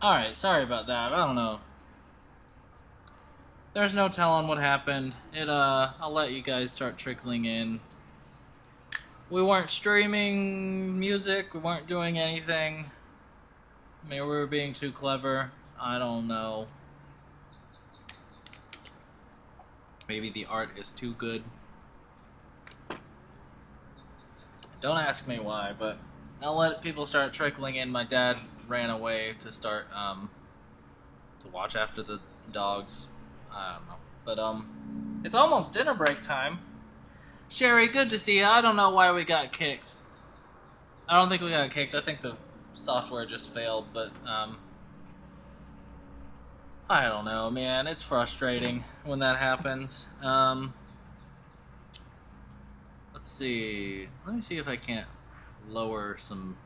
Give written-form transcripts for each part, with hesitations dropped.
Alright, sorry about that. I don't know. There's no telling what happened. I'll let you guys start trickling in. We weren't streaming music, we weren't doing anything. Maybe we were being too clever. I don't know. Maybe the art is too good. Don't ask me why, but I'll let people start trickling in. My dad ran away to start, to watch after the dogs. I don't know. But, it's almost dinner break time. Sherry, good to see you. I don't know why we got kicked. I don't think we got kicked. I think the software just failed, but, I don't know, man. It's frustrating when that happens. Let's see. Let me see if I can't lower some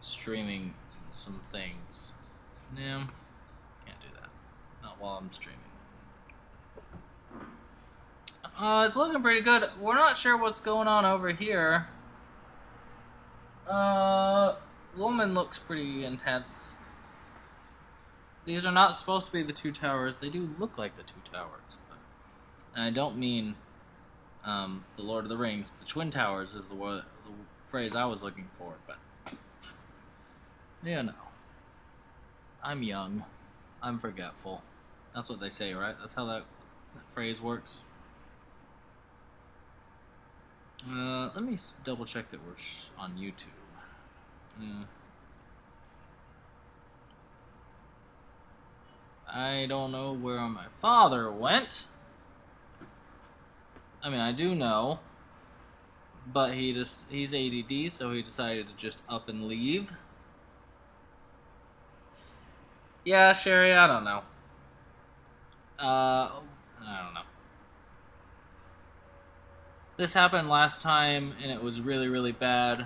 streaming some things. No, can't do that. Not while I'm streaming. It's looking pretty good. We're not sure what's going on over here. Woman looks pretty intense. These are not supposed to be the two towers. They do look like the two towers. But, and I don't mean the Lord of the Rings. The Twin Towers is the phrase I was looking for. But, you know. I'm young. I'm forgetful. That's what they say, right? That's how that phrase works. Let me double check that we're on YouTube. I don't know where my father went. I mean, I do know. But he's ADD, so he decided to just up and leave. Yeah, Sherry, I don't know. I don't know. This happened last time, and it was really, really bad.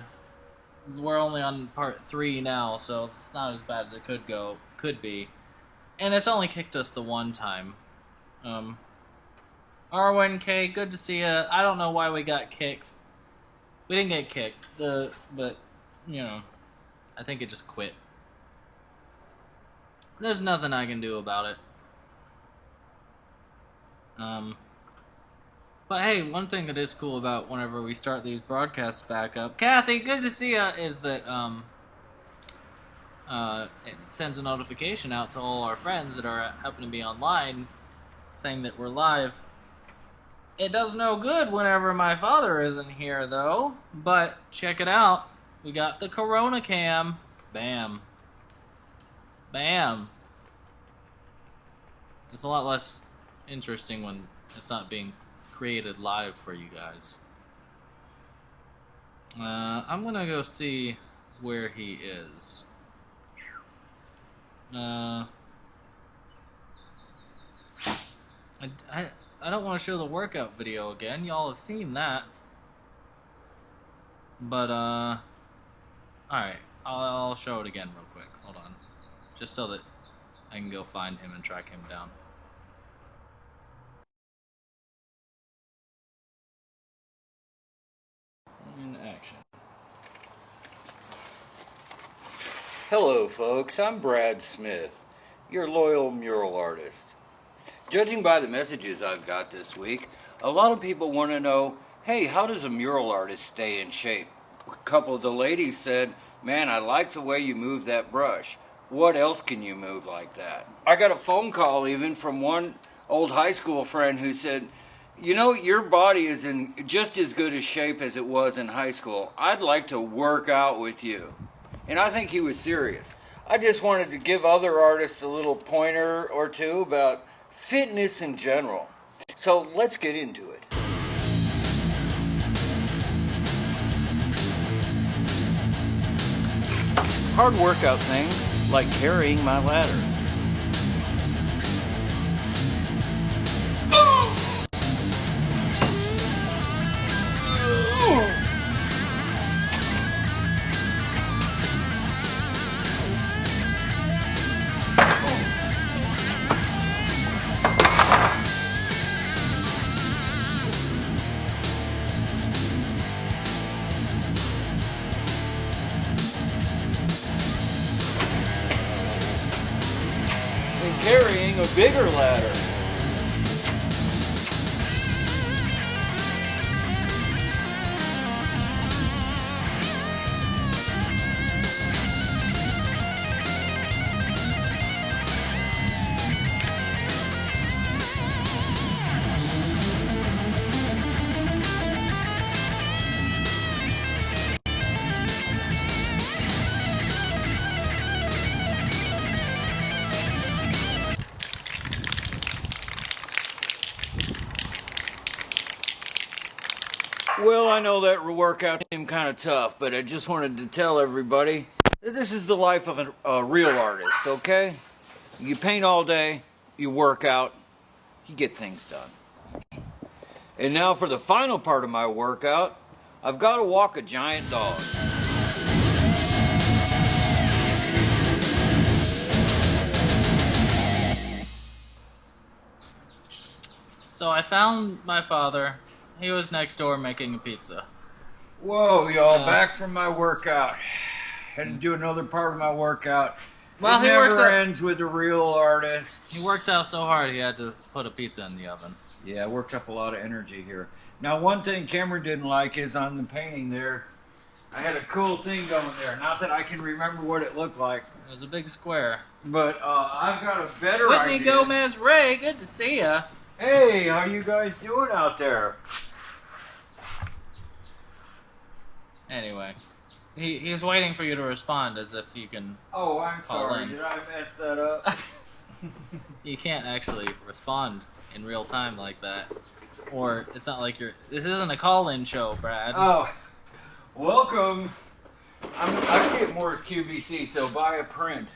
We're only on part 3 now, so it's not as bad as it could be. And it's only kicked us the one time. Arwen K, good to see ya. I don't know why we got kicked. We didn't get kicked, but, you know, I think it just quit. There's nothing I can do about it. But hey, one thing that is cool about whenever we start these broadcasts back up, Kathy, good to see ya, is that, it sends a notification out to all our friends that happen to be online saying that we're live. It does no good whenever my father isn't here, though. But check it out. We got the Corona cam. Bam. Bam. It's a lot less interesting when it's not being created live for you guys. I'm gonna go see where he is. I don't want to show the workout video again. Y'all have seen that. But, alright. I'll show it again real quick. Hold on. Just so that I can go find him and track him down. In action. Hello folks, I'm Brad Smith, your loyal mural artist. Judging by the messages I've got this week, a lot of people want to know, hey, how does a mural artist stay in shape? A couple of the ladies said, man, I like the way you move that brush. What else can you move like that? I got a phone call even from one old high school friend who said, you know, your body is in just as good a shape as it was in high school. I'd like to work out with you. And I think he was serious. I just wanted to give other artists a little pointer or two about fitness in general. So let's get into it. Hard workout things like carrying my ladder. carrying a bigger ladder. Well, I know that workout seemed kind of tough, but I just wanted to tell everybody that this is the life of a real artist, okay? You paint all day, you work out, you get things done. And now for the final part of my workout, I've got to walk a giant dog. So I found my father. He was next door making a pizza. Whoa, y'all, back from my workout. Had to do another part of my workout. Well, it never ends with a real artist. He works out so hard he had to put a pizza in the oven. Yeah, I worked up a lot of energy here. Now, one thing Cameron didn't like is on the painting there, I had a cool thing going there. Not that I can remember what it looked like. It was a big square. But I've got a better Whitney idea. Gomez Ray, good to see ya. Hey, how you guys doing out there? Anyway, he's waiting for you to respond as if you can. Oh, I'm Call sorry. in. Did I mess that up? You can't actually respond in real time like that. Or it's not like you're. This isn't a call-in show, Brad. Oh, welcome. I see it more as QVC, so buy a print.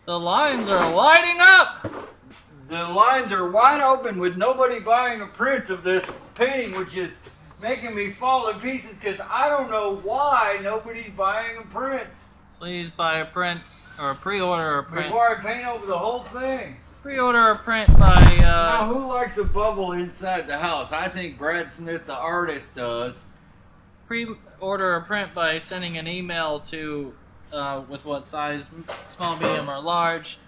The lines are lighting up! The lines are wide open with nobody buying a print of this painting, which is making me fall to pieces because I don't know why nobody's buying a print. Please buy a print, or pre-order a print. Before I paint over the whole thing. Pre-order a print by, Now, who likes a bubble inside the house? I think Brad Smith, the artist, does. Pre-order a print by sending an email to, with what size, small, medium, or large,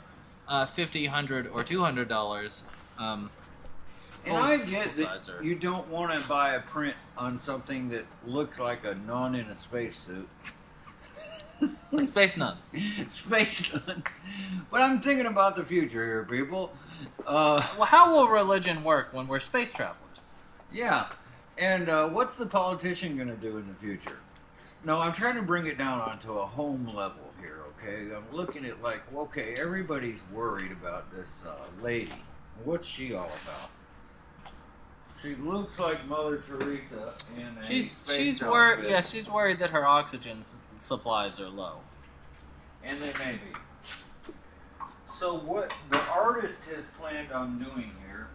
$50, $100, or $200. And I get full that size, or- you don't want to buy a print on something that looks like a nun in a spacesuit. A space nun. Space nun. But I'm thinking about the future here, people. Well, how will religion work when we're space travelers? Yeah. And what's the politician going to do in the future? No, I'm trying to bring it down onto a home level here, okay? I'm looking at like, okay, everybody's worried about this lady. What's she all about? She looks like Mother Teresa in a She's outfit. worried. Yeah, she's worried that her oxygen supplies are low. And they may be. So what the artist has planned on doing here.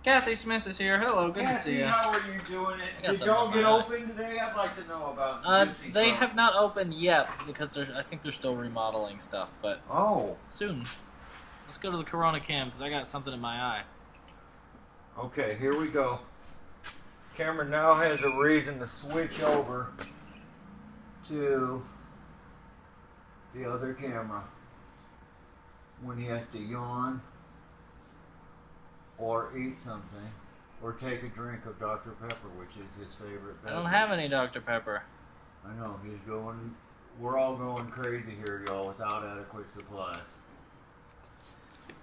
Kathy Smith is here. Hello, good to see you. How are you doing it? got Did something y'all on get my eye. open today? I'd like to know about Gypsy They Club. have not opened yet because I think they're still remodeling stuff, but Oh, soon. Let's go to the Corona cam because I got something in my eye. okay, here we go. Cameron now has a reason to switch over to the other camera when he has to yawn or eat something or take a drink of Dr. Pepper, which is his favorite I don't beverage. have any Dr. Pepper. I know, he's going, we're all going crazy here, y'all, without adequate supplies.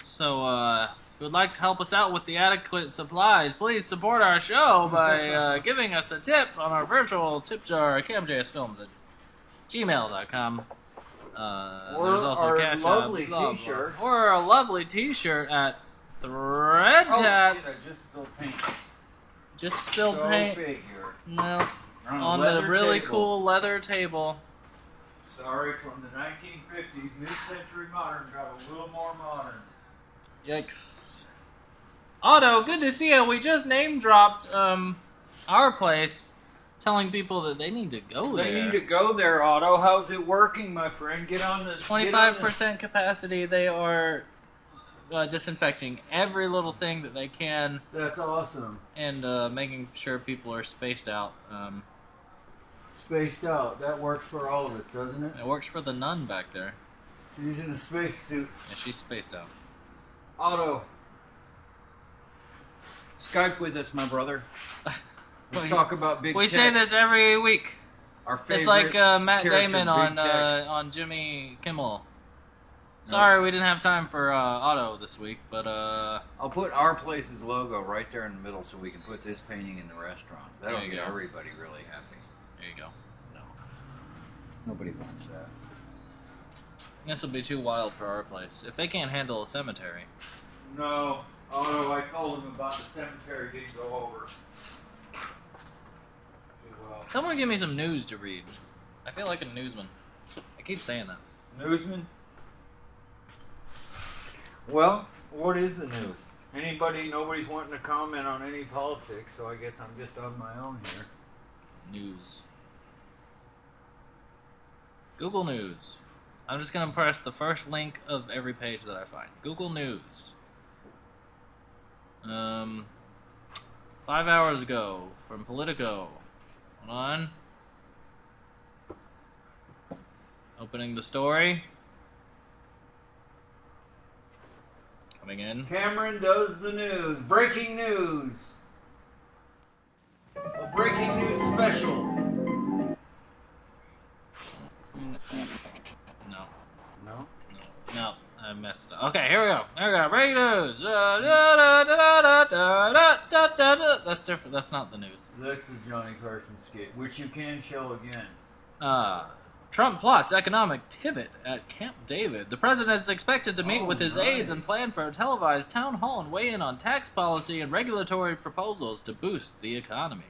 So, if you would like to help us out with the adequate supplies, please support our show by giving us a tip on our virtual tip jar, camjsfilms at gmail.com. Or There's also our Cash App, lovely blah, blah. t-shirt. Or a lovely t-shirt at Thread Tats. I just spilled paint. Just spilled Go paint. figure. No, On a on the leather really table. cool leather table. Sorry, from the 1950s, mid-century modern got a little more modern. Yikes. Otto, good to see you. We just name dropped our place, telling people that they need to go They there. need to go there, Otto. How's it working, my friend? Get on the 25% capacity. They are disinfecting every little thing that they can That's awesome. and making sure people are spaced out. Spaced out. That works for all of us, doesn't it? It works for the nun back there. She's in a spacesuit. Yeah, she's spaced out. Otto, Skype with us, my brother. Let's We- talk about big We tech. say this every week. Our favorite It's like Matt character, Damon big techs. on Jimmy Kimmel. Sorry, we didn't have time for Otto this week, but I'll put our place's logo right there in the middle so we can put this painting in the restaurant. That'll There you get go. everybody really happy. there you go. No. Nobody wants that. This will be too wild for our place. If they can't handle a cemetery. No. Otto, I told him about the cemetery didn't go over too well. Someone give me some news to read. I feel like a newsman. I keep saying that. Newsman? Well, what is the news? Nobody's wanting to comment on any politics, so I guess I'm just on my own here. News. Google News. I'm just going to press the first link of every page that I find. Google News. 5 hours ago from Politico. Hold on. Opening the story. Coming in. Cameron does the news. Breaking news. A breaking news special. No. No? No, I messed it up. Okay, here we go. Breaking news. That's different. That's not the news. That's the Johnny Carson skit, which you can show again. Trump plots economic pivot at Camp David. The president is expected to meet with his aides and plan for a televised town hall and weigh in on tax policy and regulatory proposals to boost the economy.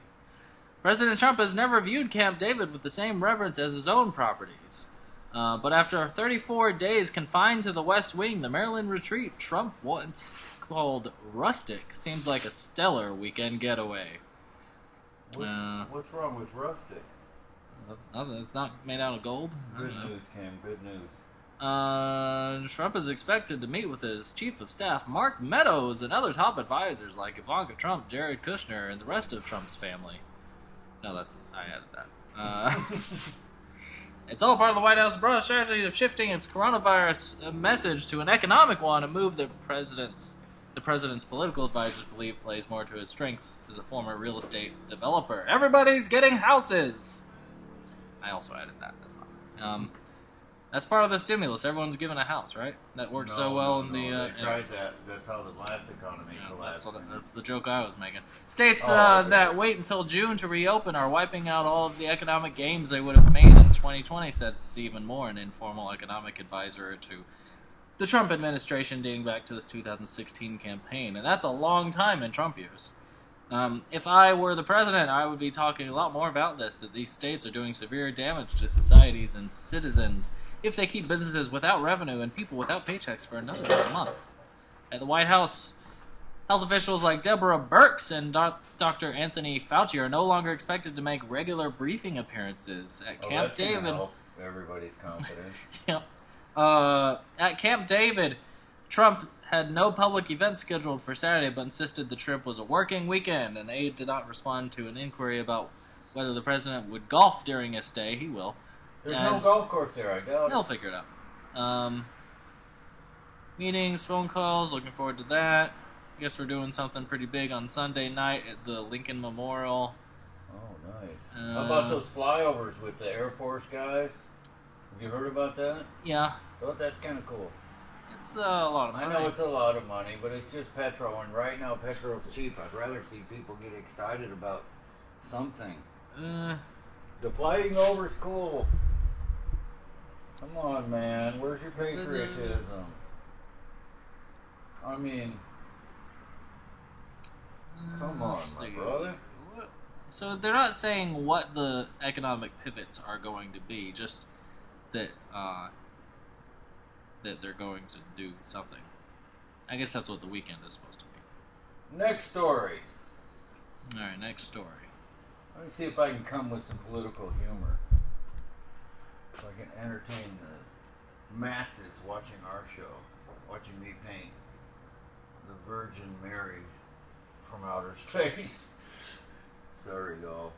President Trump has never viewed Camp David with the same reverence as his own properties. But after 34 days confined to the West Wing, the Maryland retreat Trump once called rustic seems like a stellar weekend getaway. What's wrong with rustic? It's not made out of gold. Good news, Cam. Good news. Trump is expected to meet with his chief of staff, Mark Meadows, and other top advisors like Ivanka Trump, Jared Kushner, and the rest of Trump's family. No, I added that. It's all part of the White House broad strategy of shifting its coronavirus message to an economic one, a move that the president's political advisors believe plays more to his strengths as a former real estate developer. Everybody's getting houses! I also added that. That's part of the stimulus. Everyone's given a house, right? That worked so well in the. They tried that. That's how the last economy collapsed. That's the joke I was making. States okay. that wait until June to reopen are wiping out all of the economic gains they would have made in 2020, said Stephen Moore, an informal economic advisor to the Trump administration dating back to this 2016 campaign. And that's a long time in Trump years. If I were the president, I would be talking a lot more about this, that these states are doing severe damage to societies and citizens if they keep businesses without revenue and people without paychecks for another month. At the White House, health officials like Deborah Birx and Dr. Anthony Fauci are no longer expected to make regular briefing appearances at Camp that's gonna David. help everybody's confidence. Yep. At Camp David, Trump had no public event scheduled for Saturday, but insisted the trip was a working weekend. An aide did not respond to an inquiry about whether the president would golf during his stay. He will. There's no golf course there, I doubt. They'll figure it out. Meetings, phone calls, looking forward to that. I guess we're doing something pretty big on Sunday night at the Lincoln Memorial. Oh, nice. How about those flyovers with the Air Force guys? Have you heard about that? Yeah, Thought that's kind of cool. it's a lot of money. I know it's a lot of money, but it's just petrol, and right now petrol's cheap. I'd rather see people get excited about something. The flying over's cool. Come on, man. Where's your patriotism? I mean, come on, my brother. So they're not saying what the economic pivots are going to be, just that that they're going to do something. I guess that's what the weekend is supposed to be. Next story. All right, next story. Let me see if I can come with some political humor. If I can entertain the masses watching our show, watching me paint the Virgin Mary from outer space. Sorry, y'all.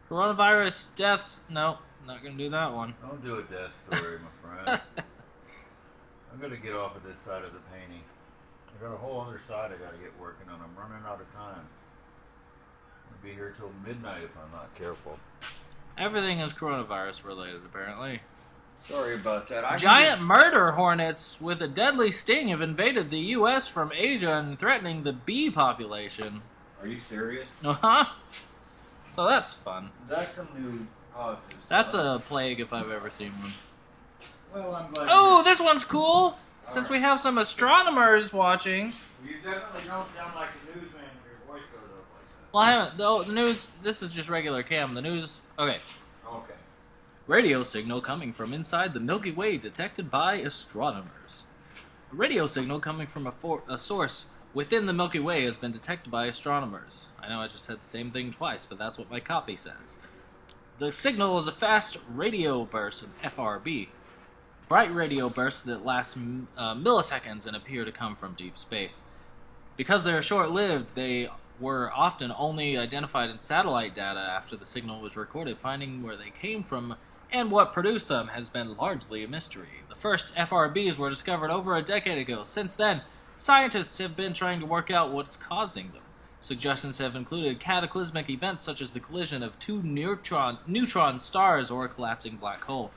Coronavirus deaths. No, not going to do that one. Don't do a death story, my friend. I'm going to get off of this side of the painting. I got a whole other side I gotta get working on. I'm running out of time. I'll be here till midnight if I'm not careful. Everything is coronavirus related, apparently. Sorry about that. Giant murder hornets with a deadly sting have invaded the U.S. from Asia and threatening the bee population. Are you serious? Uh-huh. So that's fun. That's some new positive That's stuff. a plague if I've ever seen one. Well, I'm glad. Oh, this one's cool! Since we have some astronomers watching. You definitely don't sound like a newsman when your voice goes up like that. Well, I haven't. The news. This is just regular cam. The news. Okay. Okay. Radio signal coming from inside the Milky Way detected by astronomers. A radio signal coming from a source within the Milky Way has been detected by astronomers. I know I just said the same thing twice, but that's what my copy says. The signal is a fast radio burst, an FRB. Bright radio bursts that last milliseconds and appear to come from deep space. Because they are short-lived, they were often only identified in satellite data after the signal was recorded. Finding where they came from and what produced them has been largely a mystery. The first FRBs were discovered over a decade ago. Since then, scientists have been trying to work out what's causing them. Suggestions have included cataclysmic events such as the collision of two neutron stars or a collapsing black hole.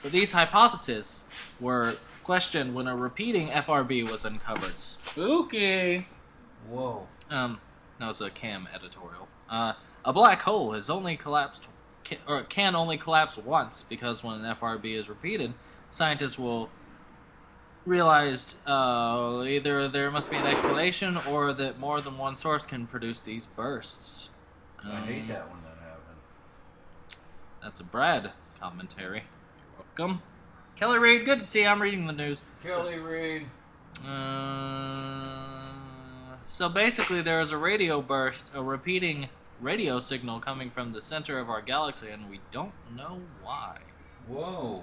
But these hypotheses were questioned when a repeating FRB was uncovered. Spooky! Whoa. That was a cam editorial. A black hole has only collapsed, or can only collapse once, because when an FRB is repeated, scientists will realize either there must be an explanation or that more than one source can produce these bursts. I hate that when that happens. That's a Brad commentary. You're welcome. Kelly Reed, good to see you. I'm reading the news. Kelly Reed. So basically there is a radio burst, a repeating radio signal coming from the center of our galaxy, and we don't know why. Whoa.